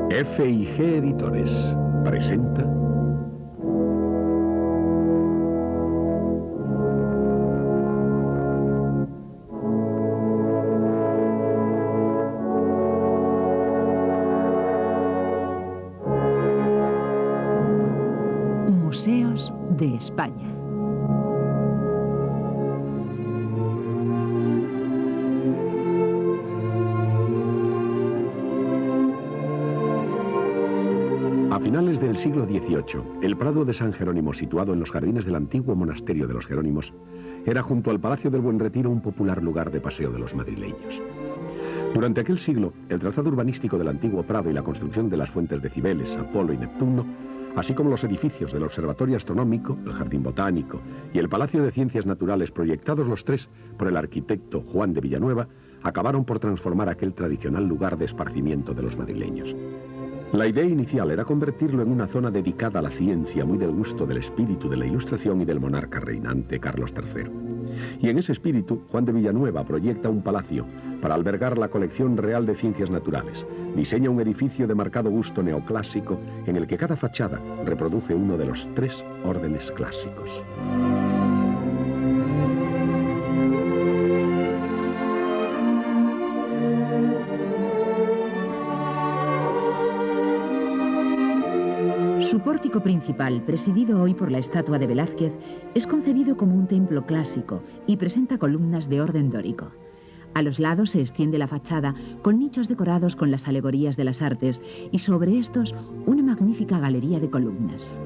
F&G Editores presenta Museos de España. A finales del siglo XVIII, el Prado de San Jerónimo, situado en los jardines del antiguo monasterio de los Jerónimos, era junto al Palacio del Buen Retiro un popular lugar de paseo de los madrileños. Durante aquel siglo, el trazado urbanístico del antiguo Prado y la construcción de las fuentes de Cibeles, Apolo y Neptuno, así como los edificios del Observatorio Astronómico, el Jardín Botánico y el Palacio de Ciencias Naturales, proyectados los tres por el arquitecto Juan de Villanueva, acabaron por transformar aquel tradicional lugar de esparcimiento de los madrileños. La idea inicial era convertirlo en una zona dedicada a la ciencia, muy del gusto del espíritu de la Ilustración y del monarca reinante Carlos III. Y en ese espíritu, Juan de Villanueva proyecta un palacio para albergar la colección real de ciencias naturales. Diseña un edificio de marcado gusto neoclásico en el que cada fachada reproduce uno de los tres órdenes clásicos. Su pórtico principal, presidido hoy por la estatua de Velázquez, es concebido como un templo clásico y presenta columnas de orden dórico. A los lados se extiende la fachada con nichos decorados con las alegorías de las artes y sobre estos una magnífica galería de columnas.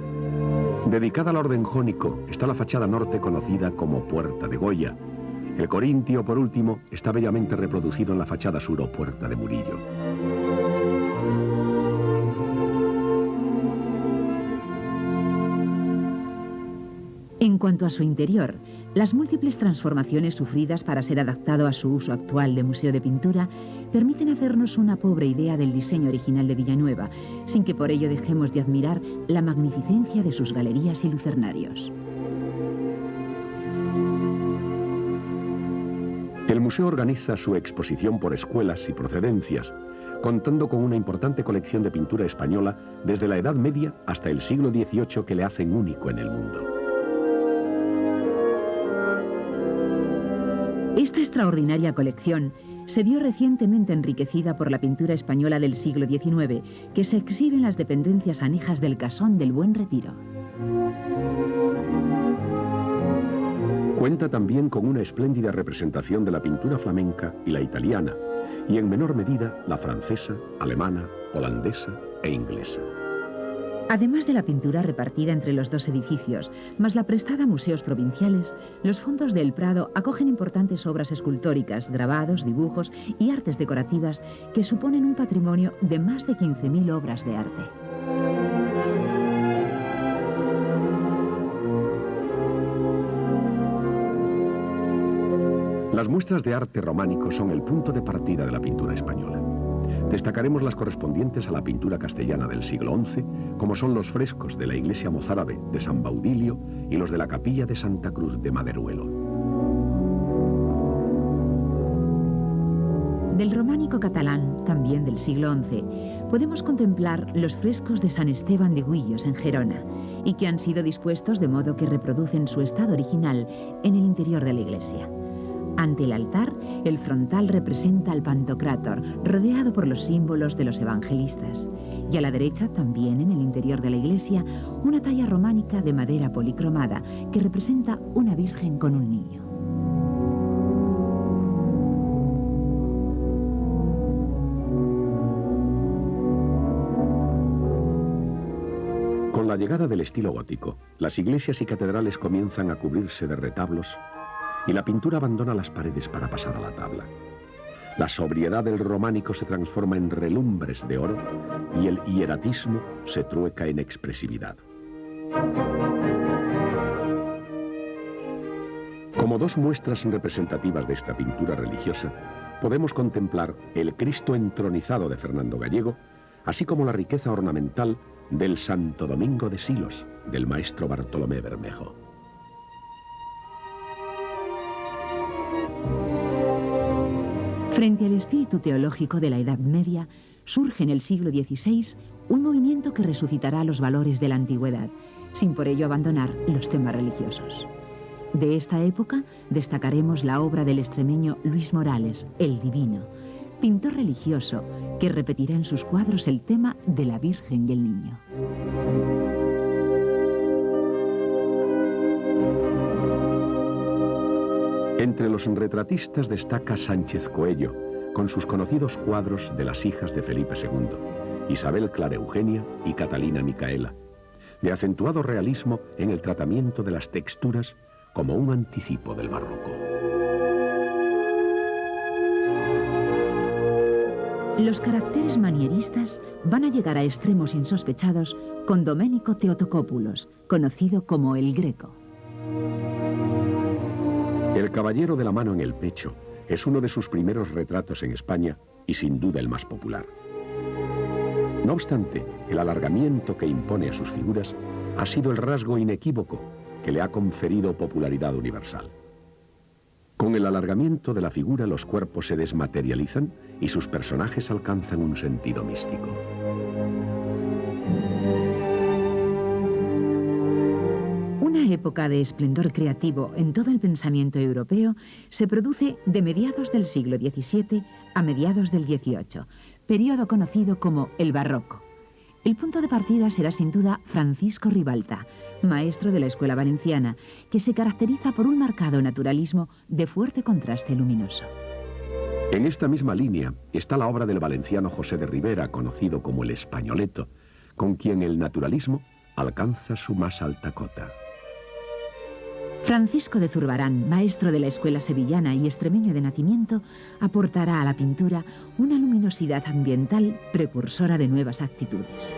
Dedicada al orden jónico está la fachada norte conocida como Puerta de Goya. El corintio, por último, está bellamente reproducido en la fachada sur o Puerta de Murillo. En cuanto a su interior, las múltiples transformaciones sufridas para ser adaptado a su uso actual de museo de pintura permiten hacernos una pobre idea del diseño original de Villanueva, sin que por ello dejemos de admirar la magnificencia de sus galerías y lucernarios. El museo organiza su exposición por escuelas y procedencias, contando con una importante colección de pintura española desde la Edad Media hasta el siglo XVIII que le hacen único en el mundo. Esta extraordinaria colección se vio recientemente enriquecida por la pintura española del siglo XIX, que se exhibe en las dependencias anejas del Casón del Buen Retiro. Cuenta también con una espléndida representación de la pintura flamenca y la italiana, y en menor medida la francesa, alemana, holandesa e inglesa. Además de la pintura repartida entre los dos edificios, más la prestada a museos provinciales, los fondos del Prado acogen importantes obras escultóricas, grabados, dibujos y artes decorativas que suponen un patrimonio de más de 15.000 obras de arte. Las muestras de arte románico son el punto de partida de la pintura española. Destacaremos las correspondientes a la pintura castellana del siglo XI, como son los frescos de la iglesia mozárabe de San Baudilio y los de la capilla de Santa Cruz de Maderuelo. Del románico catalán, también del siglo XI, podemos contemplar los frescos de San Esteban de Güíllos en Gerona, y que han sido dispuestos de modo que reproducen su estado original en el interior de la iglesia. Ante el altar, el frontal representa al Pantocrátor, rodeado por los símbolos de los evangelistas. Y a la derecha, también en el interior de la iglesia, una talla románica de madera policromada que representa una virgen con un niño. Con la llegada del estilo gótico, las iglesias y catedrales comienzan a cubrirse de retablos y la pintura abandona las paredes para pasar a la tabla. La sobriedad del románico se transforma en relumbres de oro y el hieratismo se trueca en expresividad. Como dos muestras representativas de esta pintura religiosa, podemos contemplar el Cristo entronizado de Fernando Gallego, así como la riqueza ornamental del Santo Domingo de Silos, del maestro Bartolomé Bermejo. Frente al espíritu teológico de la Edad Media, surge en el siglo XVI un movimiento que resucitará los valores de la antigüedad, sin por ello abandonar los temas religiosos. De esta época destacaremos la obra del extremeño Luis Morales, El Divino, pintor religioso que repetirá en sus cuadros el tema de la Virgen y el Niño. Entre los retratistas destaca Sánchez Coello, con sus conocidos cuadros de las hijas de Felipe II, Isabel Clara Eugenia y Catalina Micaela, de acentuado realismo en el tratamiento de las texturas como un anticipo del barroco. Los caracteres manieristas van a llegar a extremos insospechados con Domenico Theotokopoulos, conocido como el Greco. El caballero de la mano en el pecho es uno de sus primeros retratos en España y sin duda el más popular. No obstante, el alargamiento que impone a sus figuras ha sido el rasgo inequívoco que le ha conferido popularidad universal. Con el alargamiento de la figura, los cuerpos se desmaterializan y sus personajes alcanzan un sentido místico. Una época de esplendor creativo en todo el pensamiento europeo se produce de mediados del siglo XVII a mediados del XVIII, periodo conocido como el Barroco. El punto de partida será sin duda Francisco Ribalta, maestro de la escuela valenciana, que se caracteriza por un marcado naturalismo de fuerte contraste luminoso. En esta misma línea está la obra del valenciano José de Ribera, conocido como el Españoleto, con quien el naturalismo alcanza su más alta cota. Francisco de Zurbarán, maestro de la escuela sevillana y extremeño de nacimiento, aportará a la pintura una luminosidad ambiental precursora de nuevas actitudes.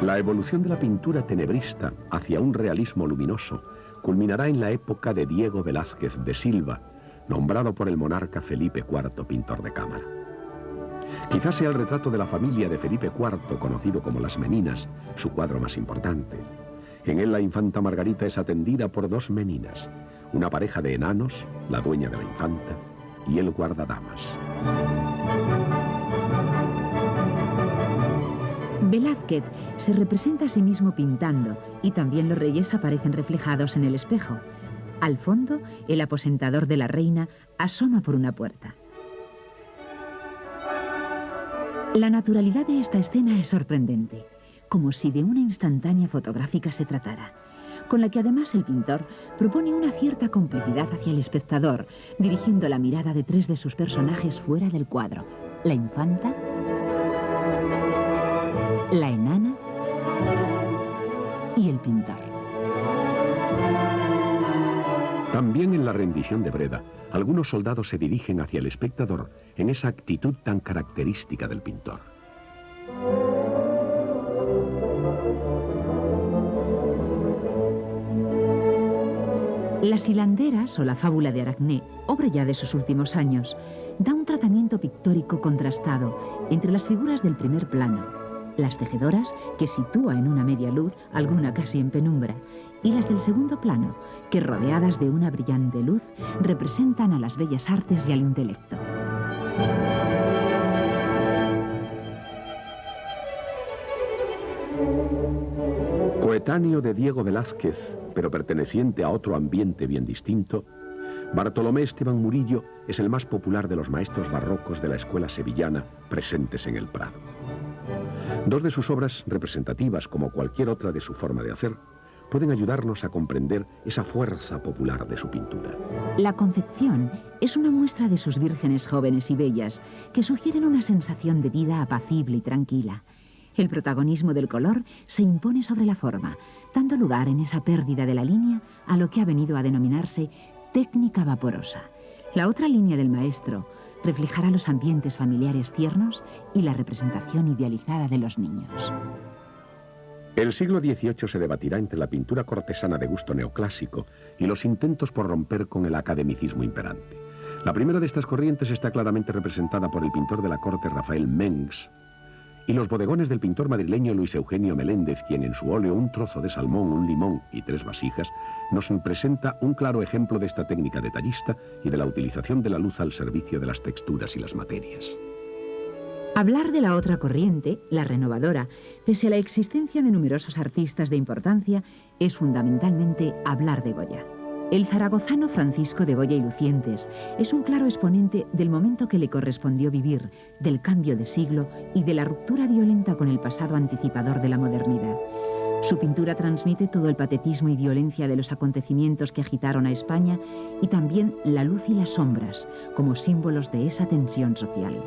La evolución de la pintura tenebrista hacia un realismo luminoso culminará en la época de Diego Velázquez de Silva, nombrado por el monarca Felipe IV pintor de cámara. Quizás sea el retrato de la familia de Felipe IV, conocido como Las Meninas, su cuadro más importante. En él la infanta Margarita es atendida por dos meninas, una pareja de enanos, la dueña de la infanta, y el guardadamas. Velázquez se representa a sí mismo pintando y también los reyes aparecen reflejados en el espejo. Al fondo, el aposentador de la reina asoma por una puerta. La naturalidad de esta escena es sorprendente, como si de una instantánea fotográfica se tratara, con la que además el pintor propone una cierta complicidad hacia el espectador, dirigiendo la mirada de tres de sus personajes fuera del cuadro: la infanta, la enana y el pintor. También en la rendición de Breda, algunos soldados se dirigen hacia el espectador en esa actitud tan característica del pintor. Las hilanderas o la fábula de Aracné, obra ya de sus últimos años, da un tratamiento pictórico contrastado entre las figuras del primer plano, las tejedoras, que sitúa en una media luz, alguna casi en penumbra, y las del segundo plano, que rodeadas de una brillante luz, representan a las bellas artes y al intelecto. Coetáneo de Diego Velázquez, pero perteneciente a otro ambiente bien distinto, Bartolomé Esteban Murillo es el más popular de los maestros barrocos de la escuela sevillana presentes en el Prado. Dos de sus obras, representativas como cualquier otra de su forma de hacer, pueden ayudarnos a comprender esa fuerza popular de su pintura. La Concepción es una muestra de sus vírgenes jóvenes y bellas que sugieren una sensación de vida apacible y tranquila. El protagonismo del color se impone sobre la forma, dando lugar en esa pérdida de la línea a lo que ha venido a denominarse técnica vaporosa. La otra línea del maestro reflejará los ambientes familiares tiernos y la representación idealizada de los niños. El siglo XVIII se debatirá entre la pintura cortesana de gusto neoclásico y los intentos por romper con el academicismo imperante. La primera de estas corrientes está claramente representada por el pintor de la corte Rafael Mengs y los bodegones del pintor madrileño Luis Eugenio Meléndez, quien en su óleo Un trozo de salmón, un limón y 3 vasijas, nos presenta un claro ejemplo de esta técnica detallista y de la utilización de la luz al servicio de las texturas y las materias. Hablar de la otra corriente, la renovadora, pese a la existencia de numerosos artistas de importancia, es fundamentalmente hablar de Goya. El zaragozano Francisco de Goya y Lucientes es un claro exponente del momento que le correspondió vivir, del cambio de siglo y de la ruptura violenta con el pasado anticipador de la modernidad. Su pintura transmite todo el patetismo y violencia de los acontecimientos que agitaron a España y también la luz y las sombras como símbolos de esa tensión social.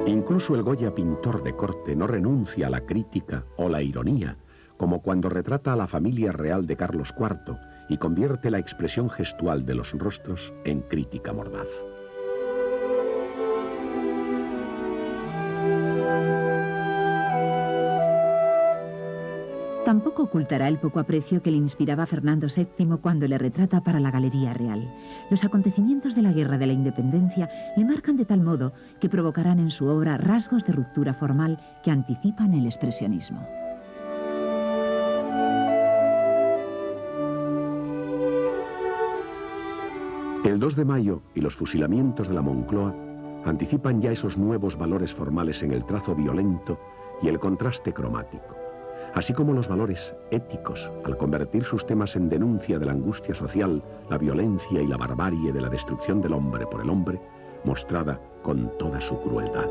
Incluso el Goya pintor de corte no renuncia a la crítica o la ironía, como cuando retrata a la familia real de Carlos IV y convierte la expresión gestual de los rostros en crítica mordaz. Tampoco ocultará el poco aprecio que le inspiraba Fernando VII cuando le retrata para la Galería Real. Los acontecimientos de la Guerra de la Independencia le marcan de tal modo que provocarán en su obra rasgos de ruptura formal que anticipan el expresionismo. El 2 de mayo y los fusilamientos de la Moncloa anticipan ya esos nuevos valores formales en el trazo violento y el contraste cromático, así como los valores éticos, al convertir sus temas en denuncia de la angustia social, la violencia y la barbarie de la destrucción del hombre por el hombre, mostrada con toda su crueldad.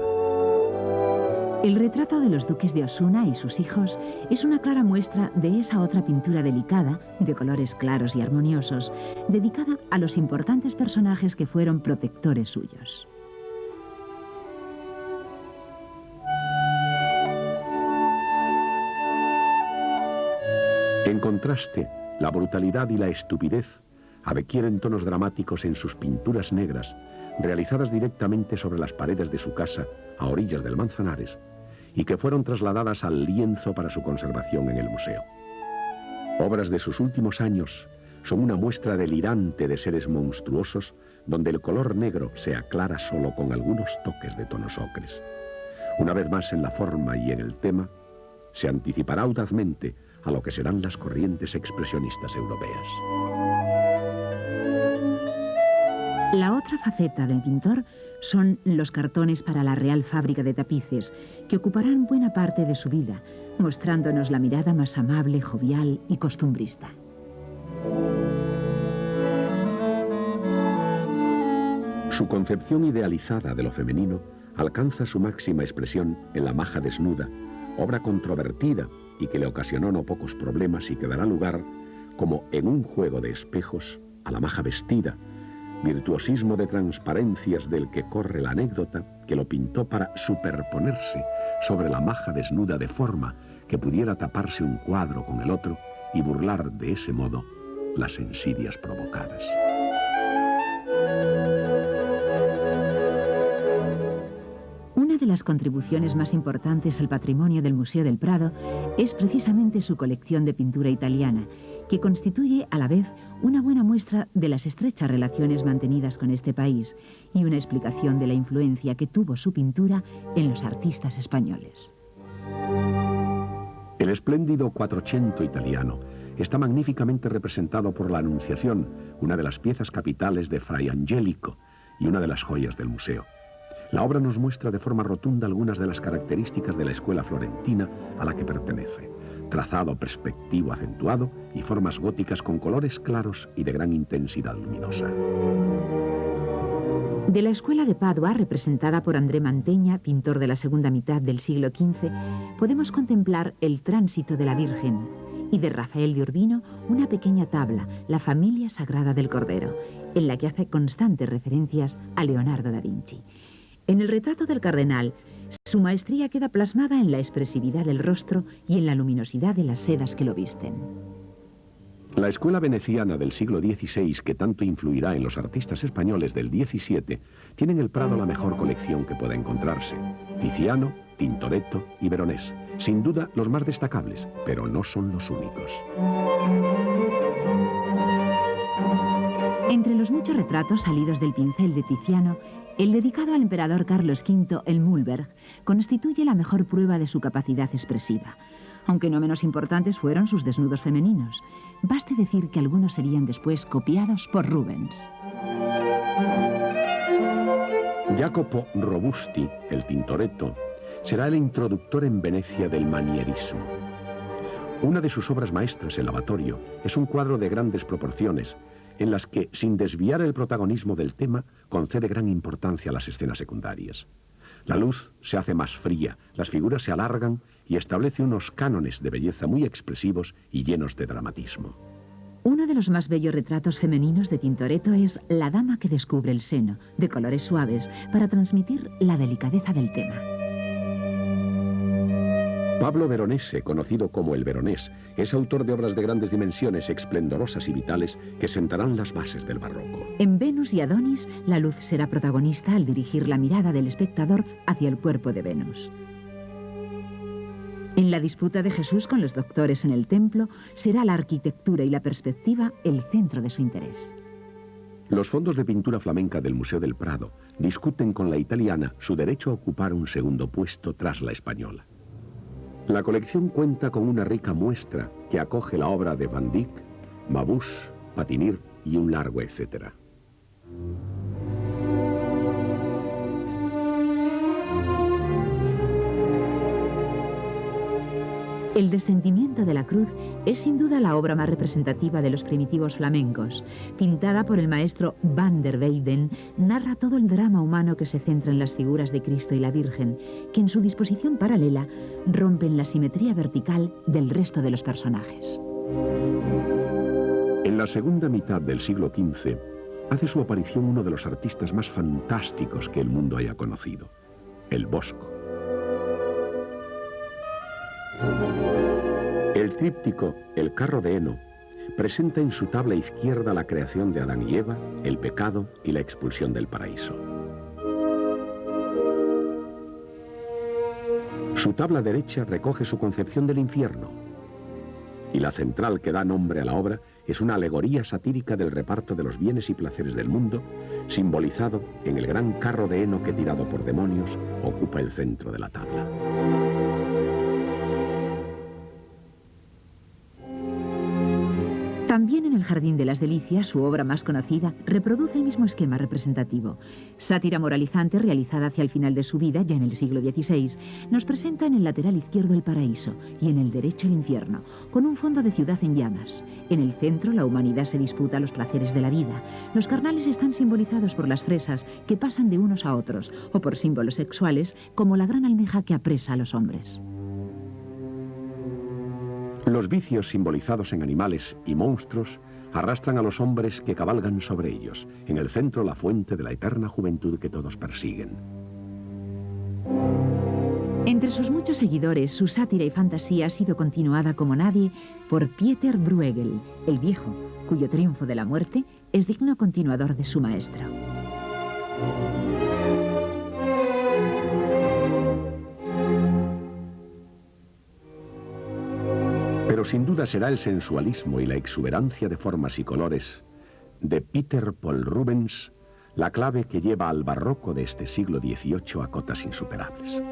El retrato de los duques de Osuna y sus hijos es una clara muestra de esa otra pintura delicada, de colores claros y armoniosos, dedicada a los importantes personajes que fueron protectores suyos. En contraste, la brutalidad y la estupidez adquieren tonos dramáticos en sus pinturas negras, realizadas directamente sobre las paredes de su casa a orillas del Manzanares, y que fueron trasladadas al lienzo para su conservación en el museo. Obras de sus últimos años son una muestra delirante de seres monstruosos donde el color negro se aclara solo con algunos toques de tonos ocres. Una vez más en la forma y en el tema, se anticipará audazmente a lo que serán las corrientes expresionistas europeas. La otra faceta del pintor son los cartones para la Real Fábrica de Tapices, que ocuparán buena parte de su vida, mostrándonos la mirada más amable, jovial y costumbrista. Su concepción idealizada de lo femenino alcanza su máxima expresión en La maja desnuda, obra controvertida y que le ocasionó no pocos problemas y que dará lugar, como en un juego de espejos, a la maja vestida, virtuosismo de transparencias del que corre la anécdota, que lo pintó para superponerse sobre la maja desnuda de forma que pudiera taparse un cuadro con el otro y burlar de ese modo las insidias provocadas. Una de las contribuciones más importantes al patrimonio del Museo del Prado es precisamente su colección de pintura italiana, que constituye a la vez una buena muestra de las estrechas relaciones mantenidas con este país y una explicación de la influencia que tuvo su pintura en los artistas españoles. El espléndido Quattrocento italiano está magníficamente representado por la Anunciación, una de las piezas capitales de Fray Angelico y una de las joyas del museo. La obra nos muestra de forma rotunda algunas de las características de la escuela florentina a la que pertenece: trazado perspectivo acentuado y formas góticas con colores claros y de gran intensidad luminosa. De la escuela de Padua, representada por André Mantegna, pintor de la segunda mitad del siglo XV, podemos contemplar el Tránsito de la Virgen, y de Rafael de Urbino una pequeña tabla, la Familia Sagrada del Cordero, en la que hace constantes referencias a Leonardo da Vinci. En el retrato del cardenal, su maestría queda plasmada en la expresividad del rostro y en la luminosidad de las sedas que lo visten. La escuela veneciana del siglo XVI, que tanto influirá en los artistas españoles del XVII, tiene en el Prado la mejor colección que pueda encontrarse: Tiziano, Tintoretto y Veronés. Sin duda los más destacables, pero no son los únicos. Entre los muchos retratos salidos del pincel de Tiziano, El dedicado al emperador Carlos V, el Mühlberg, constituye la mejor prueba de su capacidad expresiva. Aunque no menos importantes fueron sus desnudos femeninos. Baste decir que algunos serían después copiados por Rubens. Jacopo Robusti, el Tintoretto, será el introductor en Venecia del manierismo. Una de sus obras maestras, El lavatorio, es un cuadro de grandes proporciones, en las que, sin desviar el protagonismo del tema, concede gran importancia a las escenas secundarias. La luz se hace más fría, las figuras se alargan y establece unos cánones de belleza muy expresivos y llenos de dramatismo. Uno de los más bellos retratos femeninos de Tintoretto es La dama que descubre el seno, de colores suaves, para transmitir la delicadeza del tema. Pablo Veronese, conocido como el Veronés, es autor de obras de grandes dimensiones, esplendorosas y vitales, que sentarán las bases del barroco. En Venus y Adonis, la luz será protagonista al dirigir la mirada del espectador hacia el cuerpo de Venus. En la disputa de Jesús con los doctores en el templo, será la arquitectura y la perspectiva el centro de su interés. Los fondos de pintura flamenca del Museo del Prado discuten con la italiana su derecho a ocupar un segundo puesto tras la española. La colección cuenta con una rica muestra que acoge la obra de Van Dyck, Mabuse, Patinir y un largo etcétera. El descendimiento de la cruz es sin duda la obra más representativa de los primitivos flamencos. Pintada por el maestro Van der Weyden, narra todo el drama humano que se centra en las figuras de Cristo y la Virgen, que en su disposición paralela rompen la simetría vertical del resto de los personajes. En la segunda mitad del siglo XV hace su aparición uno de los artistas más fantásticos que el mundo haya conocido, el Bosco. El tríptico El carro de heno presenta en su tabla izquierda la creación de Adán y Eva, el pecado y la expulsión del paraíso. Su tabla derecha recoge su concepción del infierno. Y la central que da nombre a la obra es una alegoría satírica del reparto de los bienes y placeres del mundo, simbolizado en el gran carro de heno que, tirado por demonios, ocupa el centro de la tabla. También en El jardín de las delicias, su obra más conocida, reproduce el mismo esquema representativo. Sátira moralizante realizada hacia el final de su vida, ya en el siglo XVI, nos presenta en el lateral izquierdo el paraíso y en el derecho el infierno, con un fondo de ciudad en llamas. En el centro, la humanidad se disputa los placeres de la vida. Los carnales están simbolizados por las fresas que pasan de unos a otros, o por símbolos sexuales, como la gran almeja que apresa a los hombres. Los vicios simbolizados en animales y monstruos arrastran a los hombres que cabalgan sobre ellos. En el centro, la fuente de la eterna juventud que todos persiguen. Entre sus muchos seguidores, su sátira y fantasía ha sido continuada como nadie por Pieter Bruegel, el viejo, cuyo triunfo de la muerte es digno continuador de su maestro. Pero sin duda será el sensualismo y la exuberancia de formas y colores de Peter Paul Rubens la clave que lleva al barroco de este siglo XVIII a cotas insuperables.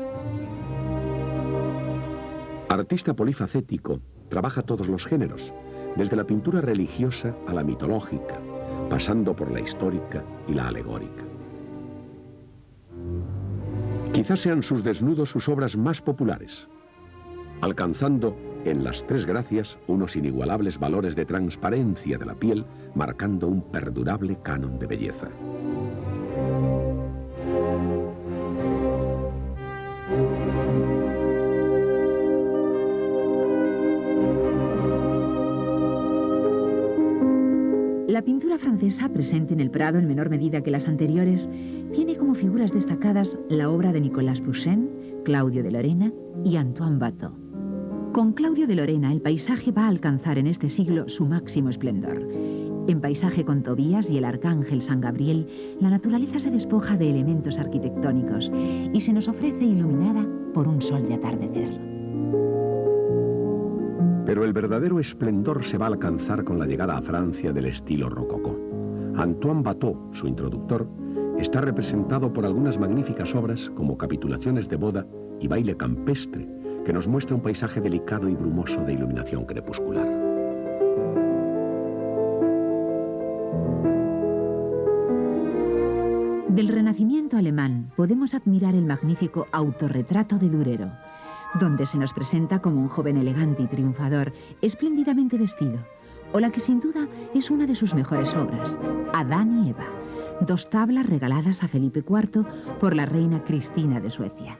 Artista polifacético, trabaja todos los géneros, desde la pintura religiosa a la mitológica, pasando por la histórica y la alegórica. Quizás sean sus desnudos sus obras más populares, alcanzando en Las Tres Gracias unos inigualables valores de transparencia de la piel, marcando un perdurable canon de belleza. La pintura francesa, presente en el Prado en menor medida que las anteriores, tiene como figuras destacadas la obra de Nicolas Poussin, Claudio de Lorena y Antoine Watteau. Con Claudio de Lorena, el paisaje va a alcanzar en este siglo su máximo esplendor. En Paisaje con Tobías y el Arcángel San Gabriel, la naturaleza se despoja de elementos arquitectónicos y se nos ofrece iluminada por un sol de atardecer. Pero el verdadero esplendor se va a alcanzar con la llegada a Francia del estilo rococó. Antoine Watteau, su introductor, está representado por algunas magníficas obras como capitulaciones de boda y baile campestre, que nos muestra un paisaje delicado y brumoso de iluminación crepuscular. Del Renacimiento alemán podemos admirar el magnífico autorretrato de Durero, donde se nos presenta como un joven elegante y triunfador, espléndidamente vestido, o la que sin duda es una de sus mejores obras, Adán y Eva, dos tablas regaladas a Felipe IV por la reina Cristina de Suecia.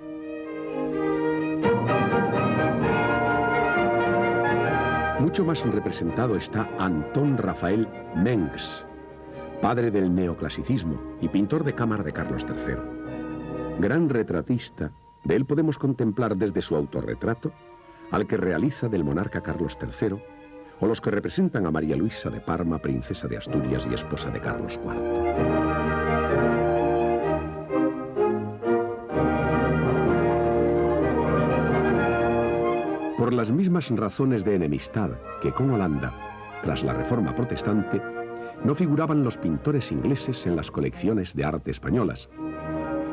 Mucho más representado está Antón Rafael Mengs, padre del neoclasicismo y pintor de cámara de Carlos III. Gran retratista, de él podemos contemplar desde su autorretrato al que realiza del monarca Carlos III, o los que representan a María Luisa de Parma, princesa de Asturias y esposa de Carlos IV. Por las mismas razones de enemistad que con Holanda, tras la Reforma protestante, no figuraban los pintores ingleses en las colecciones de arte españolas,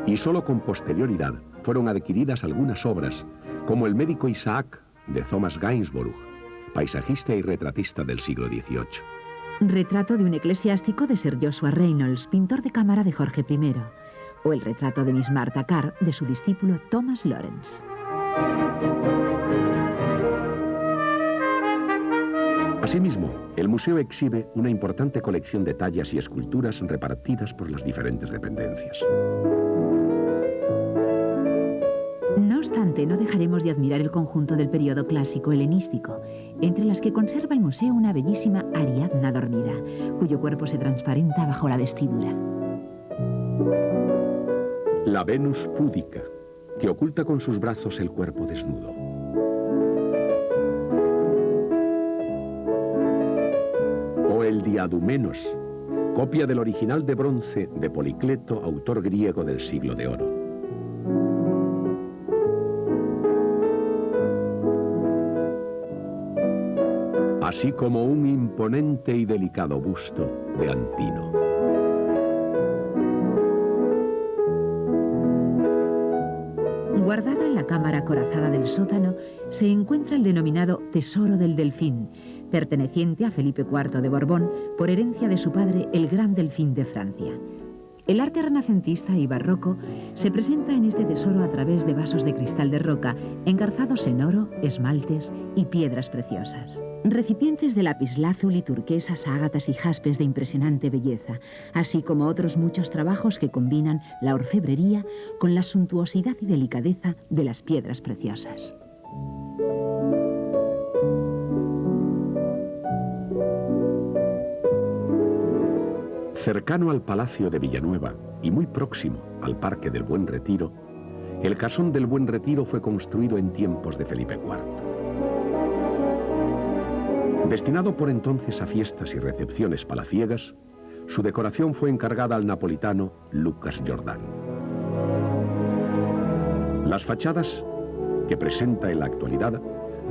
y solo con posterioridad fueron adquiridas algunas obras, como El médico Isaac, de Thomas Gainsborough, paisajista y retratista del siglo XVIII. Retrato de un eclesiástico de Sir Joshua Reynolds, pintor de cámara de Jorge I, o el retrato de Miss Martha Carr de su discípulo Thomas Lawrence. Asimismo, el museo exhibe una importante colección de tallas y esculturas repartidas por las diferentes dependencias. No obstante, no dejaremos de admirar el conjunto del periodo clásico helenístico, entre las que conserva el museo una bellísima Ariadna dormida, cuyo cuerpo se transparenta bajo la vestidura. La Venus púdica, que oculta con sus brazos el cuerpo desnudo. O el Diadumenos, copia del original de bronce de Policleto, autor griego del siglo de oro. Así como un imponente y delicado busto de Antino. Guardado en la cámara acorazada del sótano se encuentra el denominado Tesoro del Delfín, perteneciente a Felipe IV de Borbón por herencia de su padre, el Gran Delfín de Francia. El arte renacentista y barroco se presenta en este tesoro a través de vasos de cristal de roca, engarzados en oro, esmaltes y piedras preciosas. Recipientes de lapislázuli y turquesas, ágatas y jaspes de impresionante belleza, así como otros muchos trabajos que combinan la orfebrería con la suntuosidad y delicadeza de las piedras preciosas. Cercano al Palacio de Villanueva y muy próximo al Parque del Buen Retiro, el Casón del Buen Retiro fue construido en tiempos de Felipe IV. Destinado por entonces a fiestas y recepciones palaciegas, su decoración fue encargada al napolitano Lucas Jordán. Las fachadas que presenta en la actualidad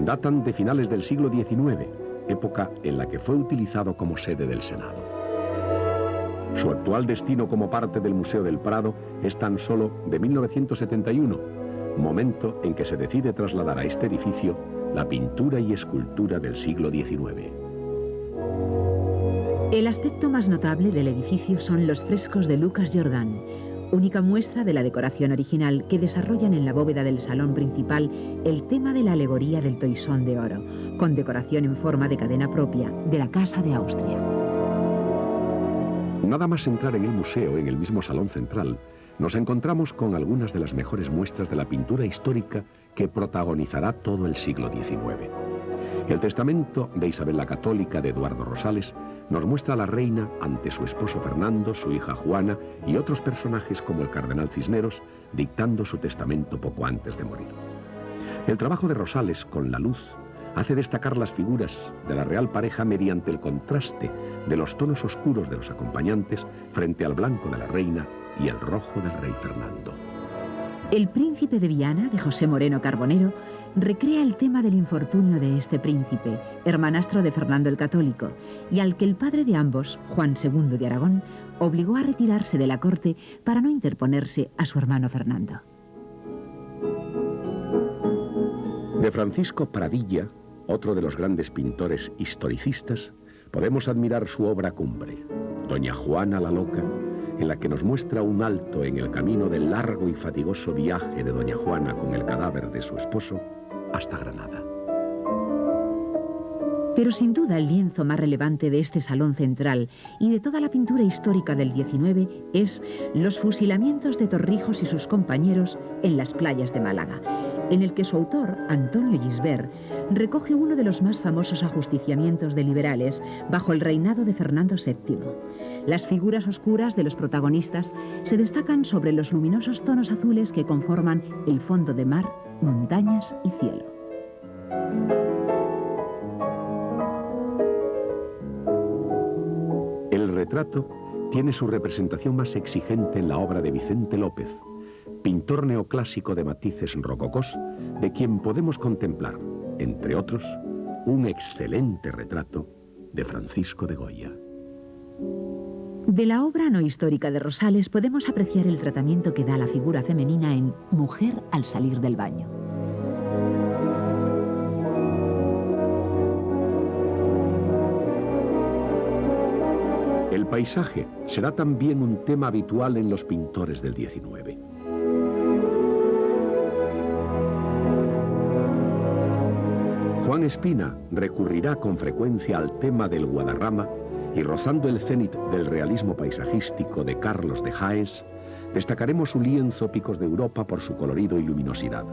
datan de finales del siglo XIX, época en la que fue utilizado como sede del Senado. Su actual destino como parte del Museo del Prado es tan solo de 1971, momento en que se decide trasladar a este edificio la pintura y escultura del siglo XIX. El aspecto más notable del edificio son los frescos de Lucas Jordán, única muestra de la decoración original que desarrollan en la bóveda del salón principal el tema de la alegoría del toisón de oro, con decoración en forma de cadena propia de la Casa de Austria. Nada más entrar en el museo, en el mismo salón central, nos encontramos con algunas de las mejores muestras de la pintura histórica que protagonizará todo el siglo XIX. El testamento de Isabel la Católica de Eduardo Rosales nos muestra a la reina ante su esposo Fernando, su hija Juana y otros personajes como el cardenal Cisneros, dictando su testamento poco antes de morir. El trabajo de Rosales con la luz hace destacar las figuras de la real pareja mediante el contraste de los tonos oscuros de los acompañantes frente al blanco de la reina y el rojo del rey Fernando. El Príncipe de Viana, de José Moreno Carbonero, recrea el tema del infortunio de este príncipe, hermanastro de Fernando el Católico, y al que el padre de ambos, Juan II de Aragón, obligó a retirarse de la corte para no interponerse a su hermano Fernando. De Francisco Pradilla, otro de los grandes pintores historicistas, podemos admirar su obra cumbre, Doña Juana la Loca, en la que nos muestra un alto en el camino del largo y fatigoso viaje de Doña Juana con el cadáver de su esposo hasta Granada. Pero sin duda el lienzo más relevante de este salón central y de toda la pintura histórica del XIX es Los fusilamientos de Torrijos y sus compañeros en las playas de Málaga, en el que su autor, Antonio Gisbert, recoge uno de los más famosos ajusticiamientos de liberales bajo el reinado de Fernando VII. Las figuras oscuras de los protagonistas se destacan sobre los luminosos tonos azules que conforman el fondo de mar, montañas y cielo. El retrato tiene su representación más exigente en la obra de Vicente López, pintor neoclásico de matices rococós, de quien podemos contemplar, entre otros, un excelente retrato de Francisco de Goya. De la obra no histórica de Rosales podemos apreciar el tratamiento que da a la figura femenina en Mujer al salir del baño. El paisaje será también un tema habitual en los pintores del XIX. Juan Espina recurrirá con frecuencia al tema del Guadarrama y, rozando el cénit del realismo paisajístico de Carlos de Haes, destacaremos su lienzo Picos de Europa por su colorido y luminosidad,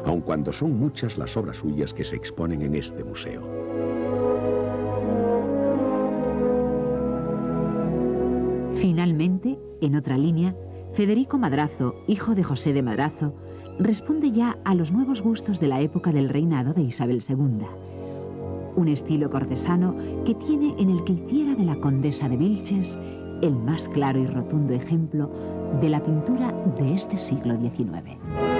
aun cuando son muchas las obras suyas que se exponen en este museo. Finalmente, en otra línea, Federico Madrazo, hijo de José de Madrazo, responde ya a los nuevos gustos de la época del reinado de Isabel II. Un estilo cortesano que tiene en el que hiciera de la condesa de Vilches el más claro y rotundo ejemplo de la pintura de este siglo XIX.